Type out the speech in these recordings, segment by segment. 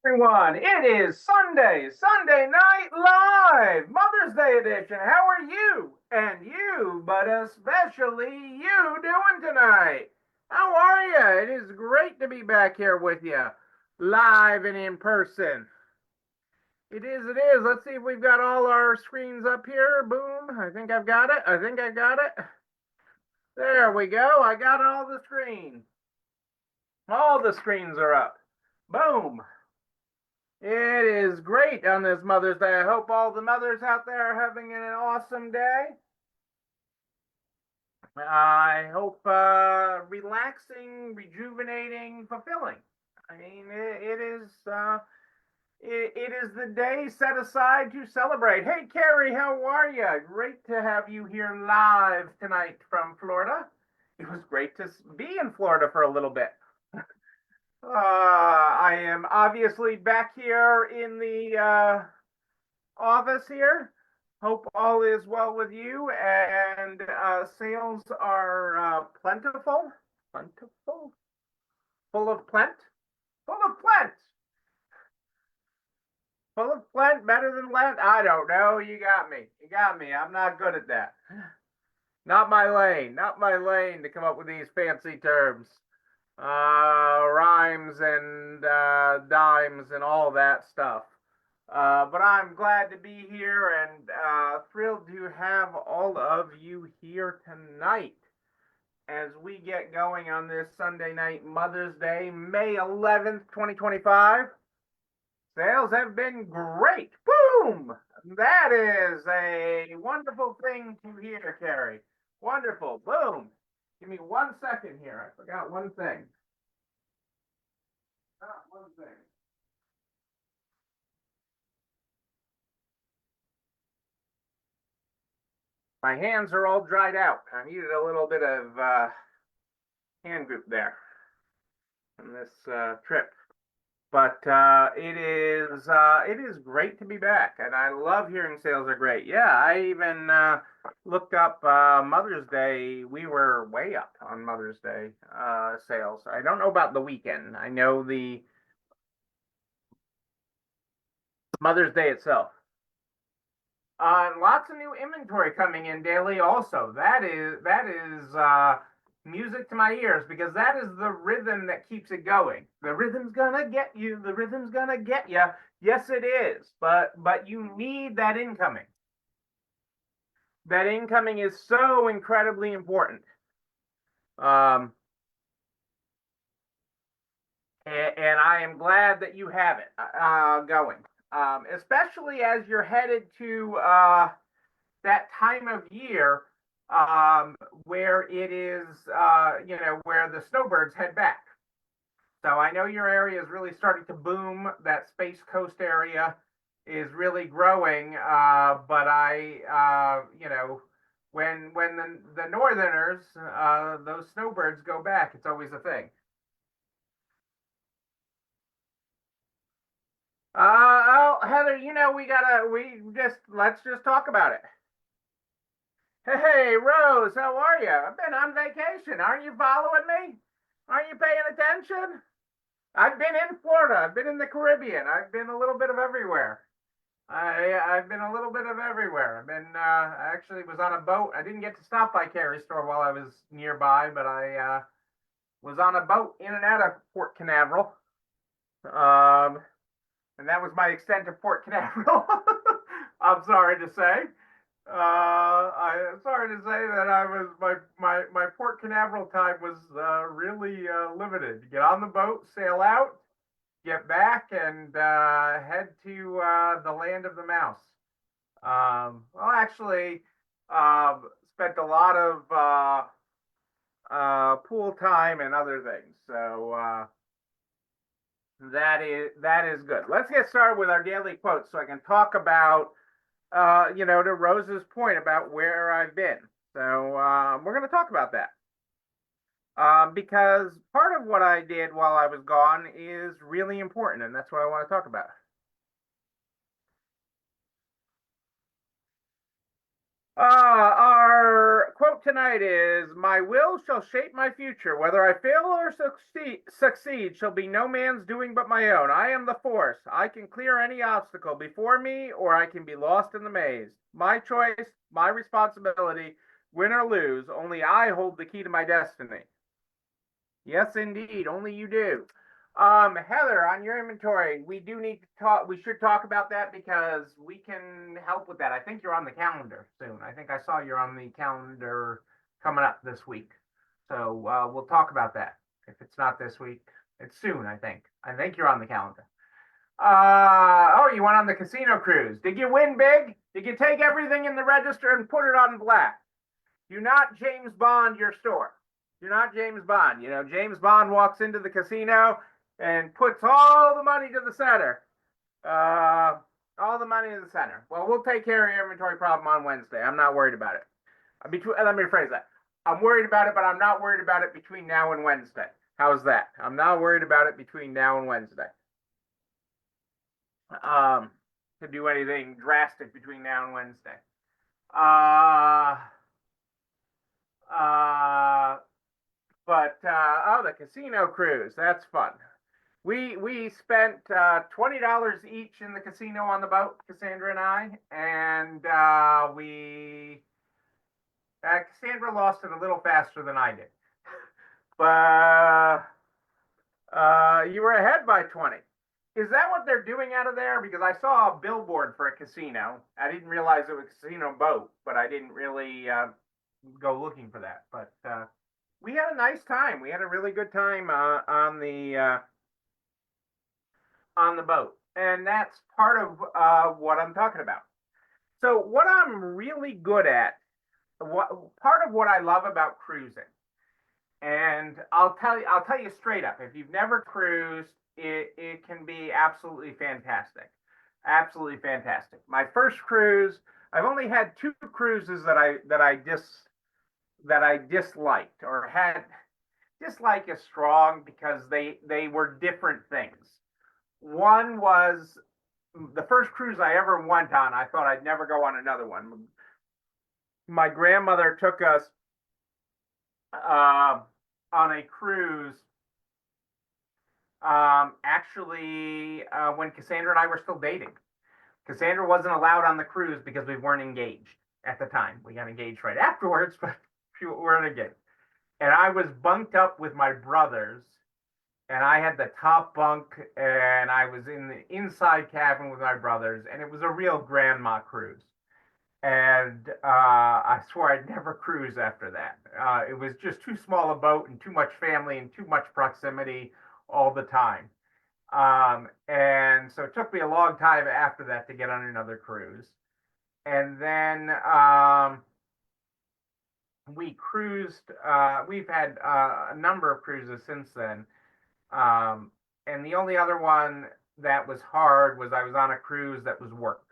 Everyone, it is Sunday Night Live, Mother's Day edition. How are you? And you, but especially you, doing tonight? How are you? It is great to be back here with you, live and in person. It is. Let's see if we've got all our screens up here. Boom. I think I've got it. There we go. I got all the screens. All the screens are up. Boom. It is great on this Mother's Day. I hope all the mothers out there are having an awesome day. I hope relaxing, rejuvenating, fulfilling. I mean, it is the day set aside to celebrate. Hey, Carrie, how are you? Great to have you here live tonight from Florida. It was great to be in Florida for a little bit. I am obviously back here in the office here. Hope all is well with you and sales are plentiful, full of plent, full of plent, full of plent, better than Lent. I don't know. You got me. You got me. I'm not good at that. Not my lane. Not my lane to come up with these fancy terms. Rhymes and dimes and all that stuff. But I'm glad to be here and thrilled to have all of you here tonight as we get going on this Sunday night Mother's Day, May 11th, 2025. Sales have been great. Boom! That is a wonderful thing to hear, Carrie. Wonderful. Boom. Give me 1 second here. I forgot one thing. One thing. My hands are all dried out. I needed a little bit of hand group there on this trip. But it is great to be back, and I love hearing sales are great. Yeah, I even looked up Mother's Day. We were way up on Mother's Day sales. I don't know about the weekend. I know the Mother's Day itself. Lots of new inventory coming in daily. Also, that is music to my ears because that is the rhythm that keeps it going. The rhythm's gonna get you. The rhythm's gonna get you. Yes, it is. But you need that incoming. That incoming is so incredibly important. And I am glad that you have it going. Especially as you're headed to that time of year where it is, where the snowbirds head back. So I know your area is really starting to boom. That Space Coast area is really growing. But when the Northerners, those snowbirds go back, it's always a thing. Oh, Heather, let's just talk about it. Hey, Rose, how are you? I've been on vacation. Aren't you following me? Aren't you paying attention? I've been in Florida. I've been in the Caribbean. I've been a little bit of everywhere. I've been a little bit of everywhere. I actually was on a boat. I didn't get to stop by Carrie's store while I was nearby, but I was on a boat in and out of Port Canaveral. And that was my extent of Port Canaveral. I'm sorry to say. I'm sorry to say that I was my Port Canaveral time was really limited. Get on the boat, sail out, get back, and head to the land of the mouse. Well, actually, spent a lot of pool time and other things. So that is good. Let's get started with our daily quotes so I can talk about to Rose's point about where I've been. So we're going to talk about that because part of what I did while I was gone is really important, and that's what I want to talk about. Our quote tonight is, "My will shall shape my future. Whether I fail or succeed shall be no man's doing but my own. I am the force. I can clear any obstacle before me, or I can be lost in the maze. My choice, my responsibility. Win or lose, only I hold the key to my destiny." Yes, indeed. Only you do. Heather, on your inventory, we do need to talk. We should talk about that because we can help with that. I think you're on the calendar soon. I think I saw you're on the calendar coming up this week. So we'll talk about that. If it's not this week, it's soon, I think. I think you're on the calendar. Oh, you went on the casino cruise. Did you win big? Did you take everything in the register and put it on black? Do not James Bond your store. Do not James Bond. You know, James Bond walks into the casino and puts all the money to the center. All the money in the center. Well, we'll take care of your inventory problem on Wednesday. I'm not worried about it. Let me rephrase that. I'm worried about it, but I'm not worried about it between now and Wednesday. How's that? I'm not worried about it between now and Wednesday. To do anything drastic between now and Wednesday. Oh, the casino cruise. That's fun. We spent $20 each in the casino on the boat, Cassandra and I, and Cassandra lost it a little faster than I did, but you were ahead by 20. Is that what they're doing out of there? Because I saw a billboard for a casino. I didn't realize it was a casino boat, but I didn't really go looking for that. But we had a nice time. We had a really good time on the boat, and that's part of what I'm talking about. So what I'm really good at, part of what I love about cruising, and I'll tell you straight up, if you've never cruised, it can be absolutely fantastic, absolutely fantastic. My first cruise, I've only had two cruises that I disliked, or had dislike is strong because they were different things. One was the first cruise I ever went on. I thought I'd never go on another one. My grandmother took us on a cruise. When Cassandra and I were still dating. Cassandra wasn't allowed on the cruise because we weren't engaged at the time. We got engaged right afterwards, but we weren't engaged. And I was bunked up with my brothers, and I had the top bunk, and I was in the inside cabin with my brothers, and it was a real grandma cruise. And I swore I'd never cruise after that. It was just too small a boat and too much family and too much proximity all the time. And so it took me a long time after that to get on another cruise. And then we cruised, we've had a number of cruises since then. And the only other one that was hard was I was on a cruise that was work.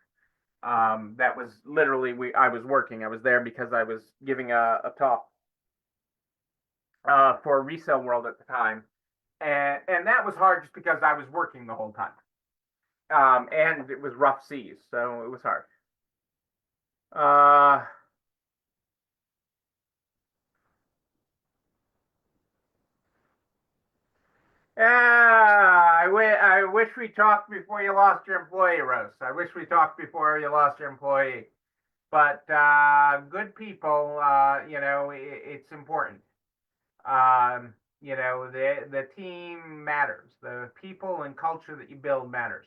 That was literally, I was working. I was there because I was giving a talk for Resale World at the time. And that was hard just because I was working the whole time. And it was rough seas, so it was hard. I wish we talked before you lost your employee, Rose. I wish we talked before you lost your employee. But good people, it's important. The team matters. The people and culture that you build matters.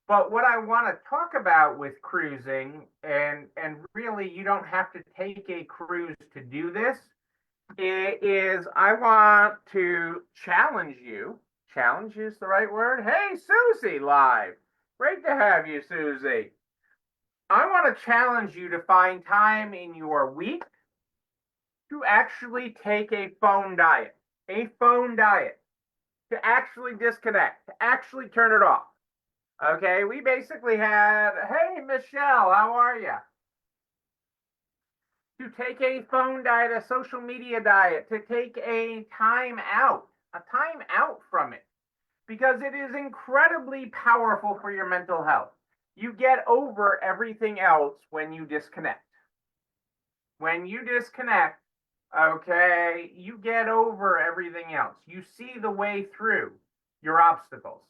But what I want to talk about with cruising, and really you don't have to take a cruise to do this, is I want to challenge you. Challenge is the right word. Hey, Susie, live. Great to have you, Susie. I want to challenge you to find time in your week to actually take a phone diet. A phone diet. To actually disconnect. To actually turn it off. Okay, we basically had, hey, Michelle, how are you? To take a phone diet, a social media diet, to take a time out from it, because it is incredibly powerful for your mental health. You get over everything else when you disconnect. when you disconnect, okay, you get over everything else. You see the way through your obstacles.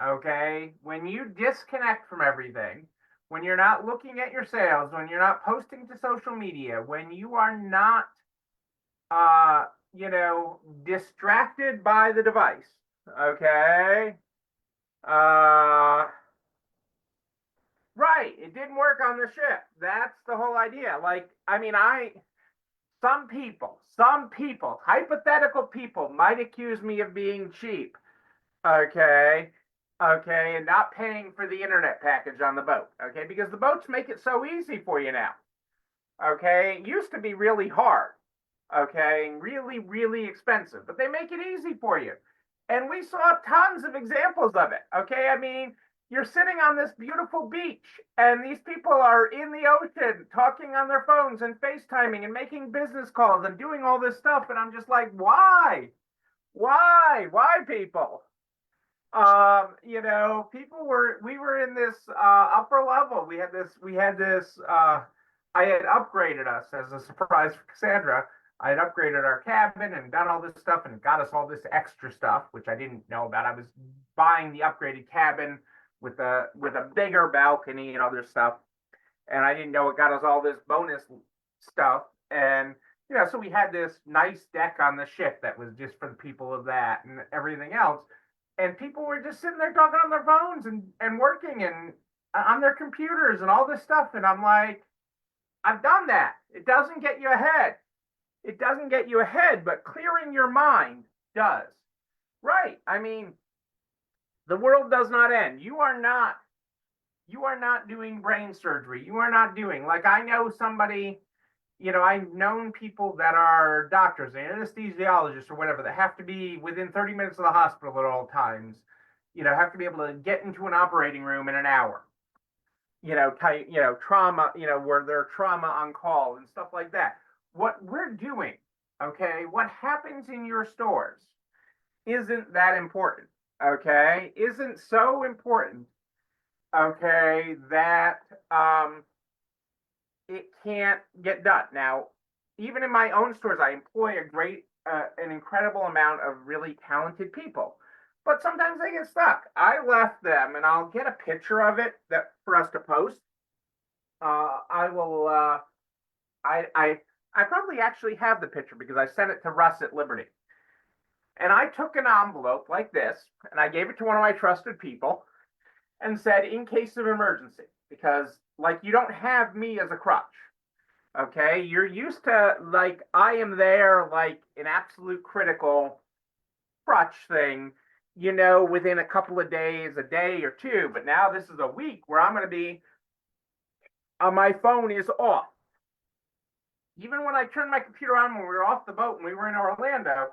Okay, when you disconnect from everything, when you're not looking at your sales, when you're not posting to social media, when you are not, uh, distracted by the device. Okay, uh, right. It didn't work on the ship. That's the whole idea. Like, I mean, some people, hypothetical people might accuse me of being cheap. Okay. Okay. And not paying for the internet package on the boat. Okay. Because the boats make it so easy for you now. Okay. It used to be really hard. Okay. And really, really expensive, but they make it easy for you. And we saw tons of examples of it. Okay. I mean, you're sitting on this beautiful beach and these people are in the ocean talking on their phones and FaceTiming and making business calls and doing all this stuff. And I'm just like, why? Why people? We were in this upper level. I had upgraded us as a surprise for Cassandra. I had upgraded our cabin and done all this stuff and got us all this extra stuff, which I didn't know about. I was buying the upgraded cabin with a bigger balcony and other stuff, and I didn't know it got us all this bonus stuff. And so we had this nice deck on the ship that was just for the people of that and everything else. And people were just sitting there talking on their phones and working and on their computers and all this stuff. And I'm like, I've done that. It doesn't get you ahead. It doesn't get you ahead, but clearing your mind does. Right. I mean, the world does not end. You are not doing brain surgery. You are not doing, like, I know somebody, I've known people that are doctors, anesthesiologists or whatever, that have to be within 30 minutes of the hospital at all times, have to be able to get into an operating room in an hour, trauma, where they're trauma on call and stuff like that. What we're doing, okay, what happens in your stores isn't that important, okay, isn't so important, okay, that it can't get done. Now, even in my own stores, I employ an incredible amount of really talented people, but sometimes they get stuck. I left them, and I'll get a picture of it for us to post. I will. I probably actually have the picture because I sent it to Russ at Liberty. And I took an envelope like this, and I gave it to one of my trusted people and said, in case of emergency, because, like, you don't have me as a crutch. Okay. You're used to, like, I am there, like, an absolute critical crutch thing, within a couple of days, a day or two. But now this is a week where I'm going to be, my phone is off. Even when I turned my computer on when we were off the boat and we were in Orlando,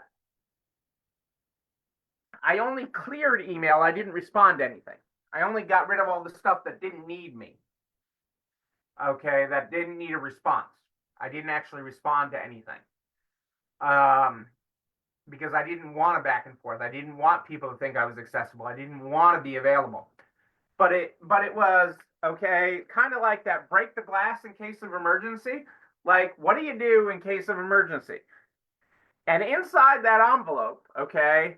I only cleared email. I didn't respond to anything. I only got rid of all the stuff that didn't need me. Okay, that didn't need a response. I didn't actually respond to anything. Because I didn't want a back and forth. I didn't want people to think I was accessible. I didn't want to be available. But it was, okay, kind of like that break the glass in case of emergency. Like, what do you do in case of emergency? And inside that envelope, okay,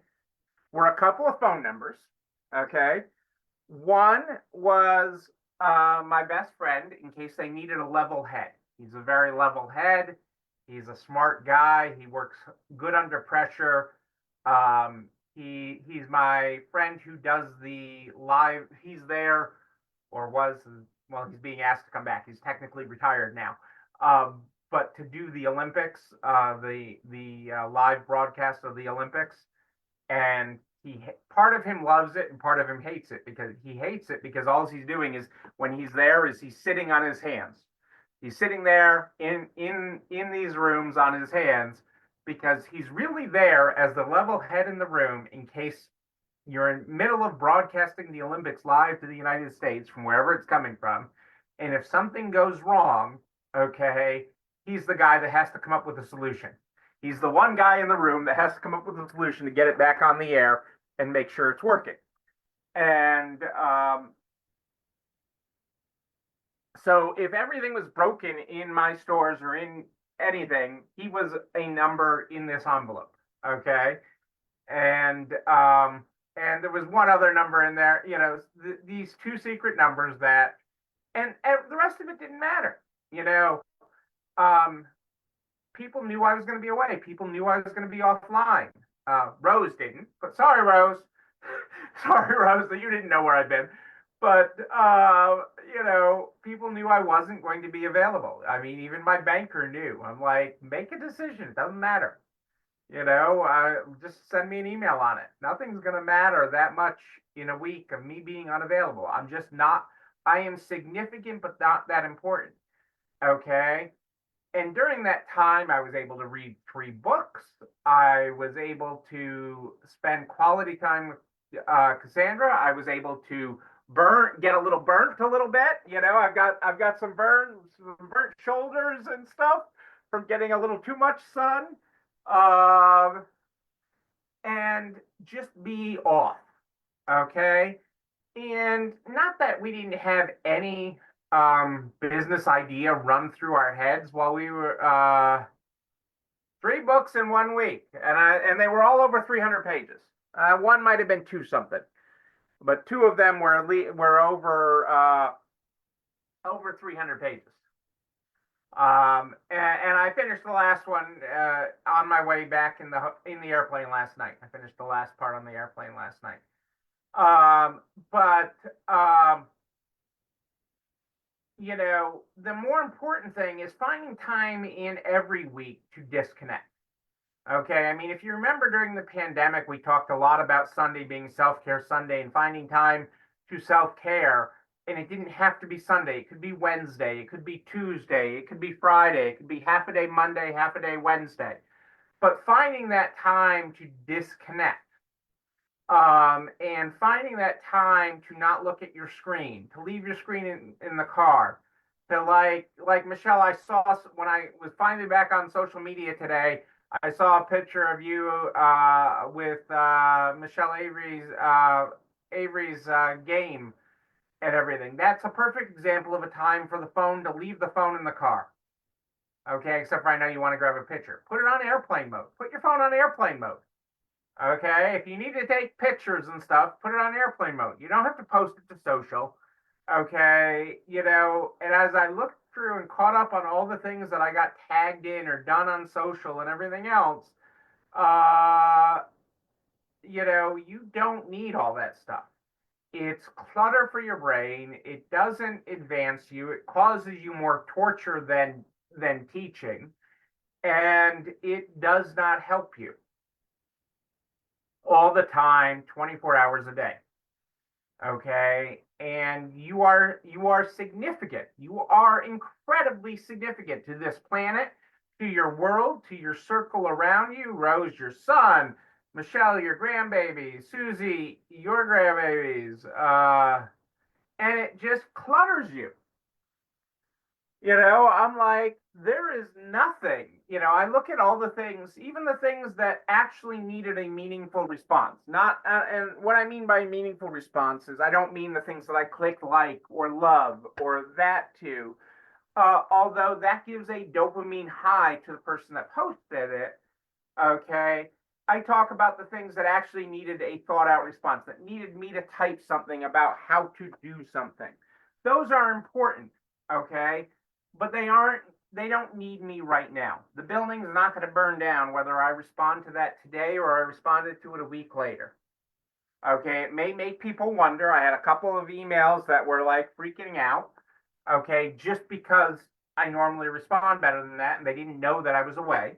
were a couple of phone numbers, okay? One was my best friend in case they needed a level head. He's a very level head. He's a smart guy. He works good under pressure. He's my friend who does the live. He's there, or was, well, he's being asked to come back. He's technically retired now. But to do the Olympics, the live broadcast of the Olympics, and part of him loves it and part of him hates it, because he hates it because all he's doing is, when he's there, is he's sitting on his hands. He's sitting there in these rooms on his hands, because he's really there as the level head in the room in case you're in the middle of broadcasting the Olympics live to the United States from wherever it's coming from. And if something goes wrong, okay, he's the guy that has to come up with a solution. He's the one guy in the room that has to come up with a solution to get it back on the air and make sure it's working. And so if everything was broken in my stores or in anything, he was a number in this envelope. Okay, and and there was one other number in there. These two secret numbers that, and the rest of it didn't matter. You know, um, people knew I was going to be away. People knew I was going to be offline. Rose didn't, but sorry, Rose. Sorry, Rose, that you didn't know where I'd been. But people knew I wasn't going to be available. I mean, even my banker knew. I'm like, make a decision. It doesn't matter. Just send me an email on it. Nothing's going to matter that much in a week of me being unavailable. I'm just not. I am significant, but not that important. Okay. And during that time, I was able to read 3 books. I was able to spend quality time with Cassandra. I was able to get a little burnt a little bit. I've got some burnt shoulders and stuff from getting a little too much sun, and just be off. Okay, and not that we didn't have any business idea run through our heads while we were 3 books in 1 week, and they were all over 300 pages. One might have been two something, but 2 of them were over 300 pages. And I finished the last one on my way back in the airplane last night. I finished the last part on the airplane last night. But the more important thing is finding time in every week to disconnect. Okay, I mean, if you remember during the pandemic, we talked a lot about Sunday being self-care Sunday and finding time to self-care. And it didn't have to be Sunday. It could be Wednesday. It could be Tuesday. It could be Friday. It could be half a day Monday, half a day Wednesday. But finding that time to disconnect, and finding that time to not look at your screen, to leave your screen in the car, to like Michelle, I saw when I was finally back on social media today, I saw a picture of you with Michelle Avery's game and everything. That's a perfect example of a time for the phone to leave the phone in the car. Okay, except for I know you want to grab a picture. Put it on airplane mode. Put your phone on airplane mode. Okay, if you need to take pictures and stuff, put it on airplane mode. You don't have to post it to social. Okay, and as I looked through and caught up on all the things that I got tagged in or done on social and everything else, you don't need all that stuff. It's clutter for your brain. It doesn't advance you. It causes you more torture than teaching, and it does not help you all the time, 24 hours a day. Okay, and you are significant. You are incredibly significant to this planet, to your world, to your circle around you. Rose, your son. Michelle, your grandbaby. Susie, your grandbabies. And it just clutters you. I'm like, there is nothing. I look at all the things, even the things that actually needed a meaningful response. Not, and what I mean by meaningful response is I don't mean the things that I click like or love or that too. Although that gives a dopamine high to the person that posted it. Okay. I talk about the things that actually needed a thought out response, that needed me to type something about how to do something. Those are important. Okay. But they don't need me right now. The building is not going to burn down whether I respond to that today or I responded to it a week later. Okay, it may make people wonder. I had a couple of emails that were like freaking out. Okay, just because I normally respond better than that, and they didn't know that I was away.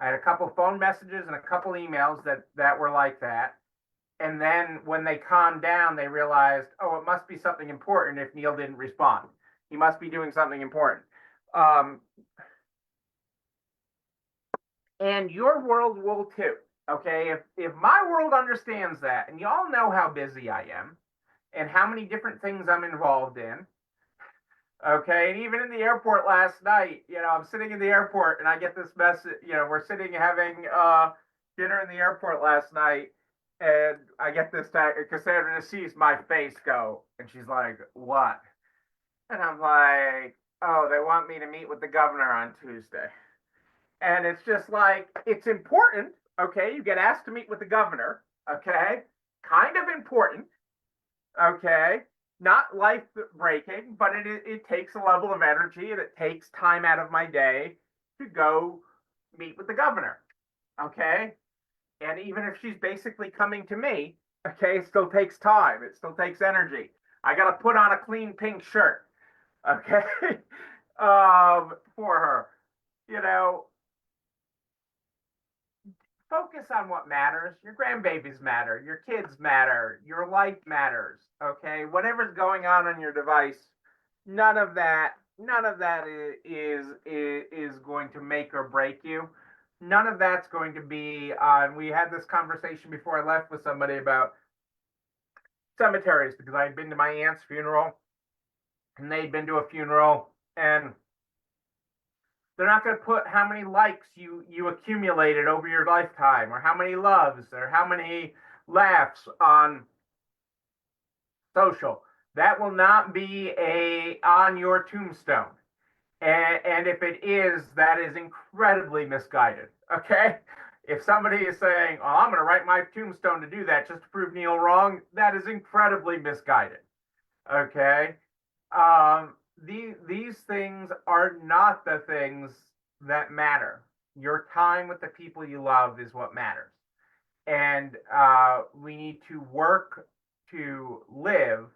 I had a couple of phone messages and a couple of emails that were like that. And then when they calmed down, they realized, oh, it must be something important if Neil didn't respond. He must be doing something important. And your world will too. Okay, if my world understands that, and y'all know how busy I am and how many different things I'm involved in. Okay, and even in the airport last night, I'm sitting in the airport and I get this message. We're sitting having dinner in the airport last night, and I get this tag. Cassandra sees my face go, and she's like, "What?" And I'm like, "Oh, they want me to meet with the governor on Tuesday." And it's just like, it's important. Okay. You get asked to meet with the governor. Okay. Kind of important. Okay. Not life breaking, but it takes a level of energy and it takes time out of my day to go meet with the governor. Okay. And even if she's basically coming to me, okay, it still takes time. It still takes energy. I got to put on a clean pink shirt. Okay. For her, you know, focus on what matters. Your grandbabies matter. Your kids matter. Your life matters. Okay. Whatever's going on your device, none of that is going to make or break you. None of that's going to be on. We had this conversation before I left with somebody about cemeteries because I had been to my aunt's funeral and they'd been to a funeral, and they're not going to put how many likes you accumulated over your lifetime or how many loves or how many laughs on social. That will not be a on your tombstone. And if it is, that is incredibly misguided. Okay. If somebody is saying, oh, I'm going to write my tombstone to do that just to prove Neil wrong, that is incredibly misguided. Okay. These things are not the things that matter. Your time with the people you love is what matters. And we need to work to live,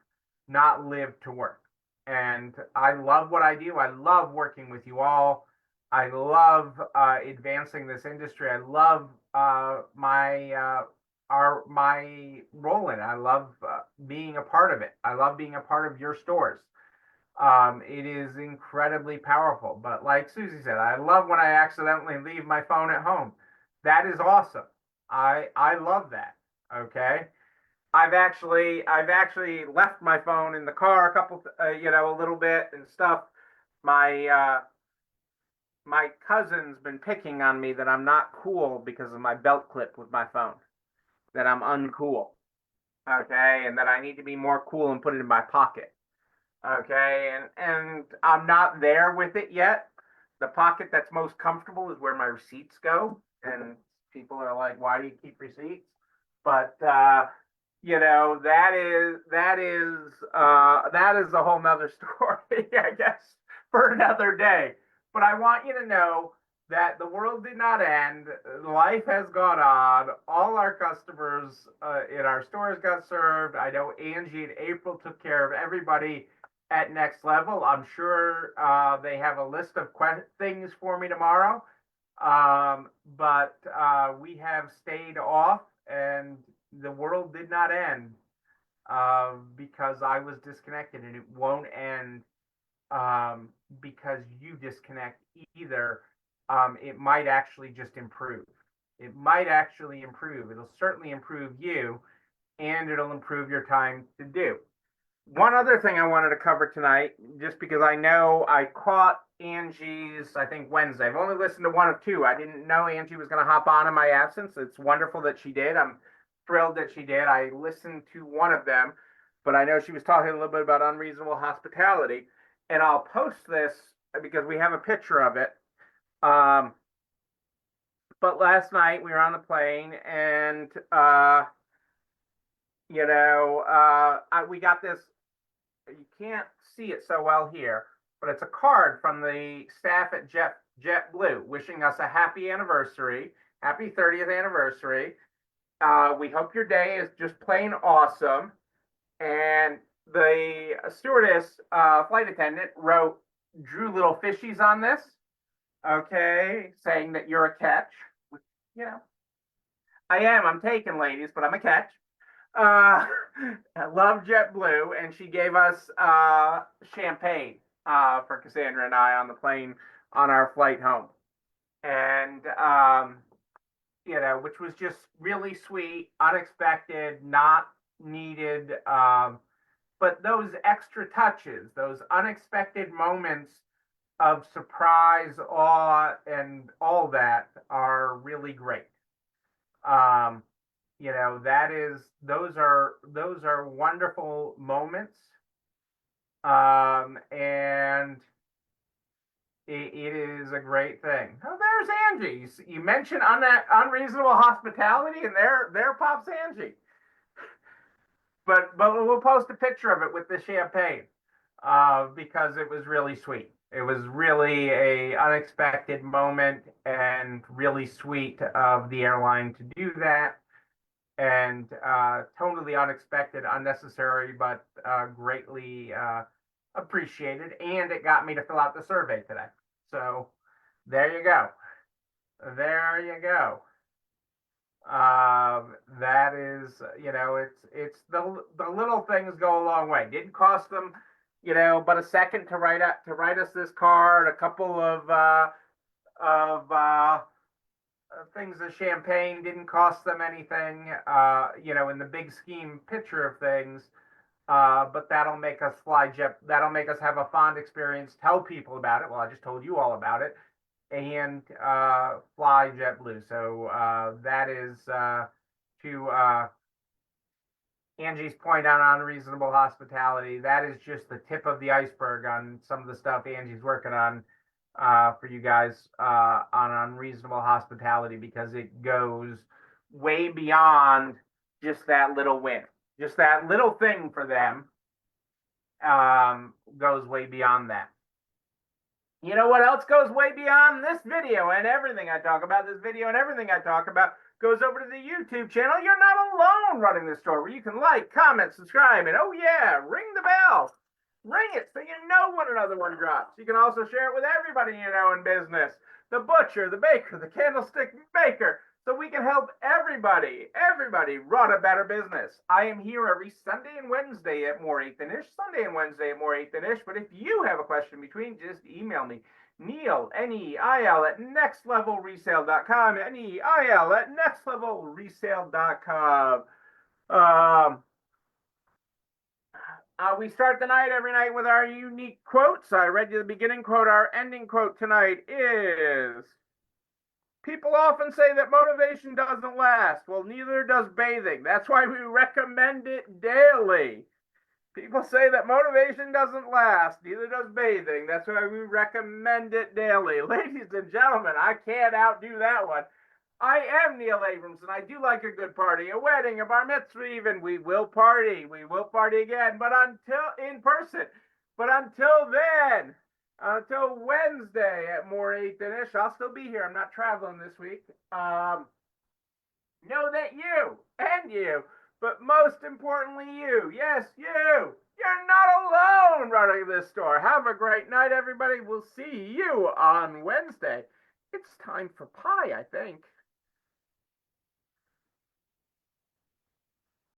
not live to work. And I love what I do. I love working with you all. I love advancing this industry. I love my role in it. I love being a part of it. I love being a part of your stores. It is incredibly powerful. But like Susie said, I love when I accidentally leave my phone at home. That is awesome. I love that. Okay. I've actually left my phone in the car a couple, a little bit and stuff. My cousin's been picking on me that I'm not cool because of my belt clip with my phone. That I'm uncool. Okay, and that I need to be more cool and put it in my pocket. Okay, and I'm not there with it yet. The pocket that's most comfortable is where my receipts go, and people are like, "Why do you keep receipts?" But that is a whole nother story, I guess, for another day. But I want you to know that the world did not end. Life has gone on. All our customers in our stores got served. I know Angie and April took care of everybody at Next Level. I'm sure they have a list of things for me tomorrow. But we have stayed off, and the world did not end because I was disconnected, and it won't end because you disconnect either. It might actually just improve. It might actually improve. It'll certainly improve you, and it'll improve your time to do. One other thing I wanted to cover tonight, just because I know I caught Angie's, I think Wednesday. I've only listened to one of two. I didn't know Angie was going to hop on in my absence. It's wonderful that she did. I'm thrilled that she did. I listened to one of them, but I know she was talking a little bit about unreasonable hospitality. And I'll post this because we have a picture of it. But last night we were on the plane, and we got this. You can't see it so well here, but it's a card from the staff at JetBlue wishing us a happy anniversary, happy 30th anniversary. We hope your day is just plain awesome. And the stewardess, flight attendant, drew little fishies on this, okay, saying that you're a catch. You know, I am. I'm taken, ladies, but I'm a catch. I love JetBlue, and she gave us champagne for Cassandra and I on the plane on our flight home, and which was just really sweet, unexpected, not needed. But those extra touches, those unexpected moments of surprise, awe, and all that are really great. Um, those are wonderful moments. And it is a great thing. Oh, there's Angie. You mentioned on that unreasonable hospitality, and there pops Angie. But we'll post a picture of it with the champagne, because it was really sweet. It was really a unexpected moment and really sweet of the airline to do that, and totally unexpected, unnecessary, but greatly appreciated. And it got me to fill out the survey today. So there you go. There you go. That is, it's the little things go a long way. Didn't cost them, but a second to write us this card, a couple of things of champagne didn't cost them anything, in the big scheme picture of things. But that'll make us that'll make us have a fond experience, tell people about it. Well, I just told you all about it, and fly JetBlue. So that is to Angie's point on unreasonable hospitality. That is just the tip of the iceberg on some of the stuff Angie's working on for you guys on unreasonable hospitality, because it goes way beyond just that little win. Just that little thing for them goes way beyond that. You know what else goes way beyond this video and everything I talk about? This video and everything I talk about goes over to the YouTube channel. You're not alone running this store, where you can like, comment, subscribe, and oh yeah, ring the bell. Ring it so you know when another one drops. You can also share it with everybody you know in business. The butcher, the baker, the candlestick maker, so we can help everybody run a better business. I am here every Sunday and Wednesday at more 8 than ish. Sunday and Wednesday at more 8 than ish. But if you have a question between, just email me. Neil, Neil, at nextlevelresale.com. Neil at nextlevelresale.com. We start the night every night with our unique quotes. I read you the beginning quote. Our ending quote tonight is, people often say that motivation doesn't last. Well, neither does bathing. That's why we recommend it daily. People say that motivation doesn't last. Neither does bathing. That's why we recommend it daily. Ladies and gentlemen, I can't outdo that one. I am Neil Abrams, and I do like a good party, a wedding, a bar mitzvah even. We will party. We will party again, but in person. But until then, until Wednesday at more 8 than ish, I'll still be here. I'm not traveling this week. Know that you, but most importantly you, yes, you're not alone running this store. Have a great night, everybody. We'll see you on Wednesday. It's time for pie, I think.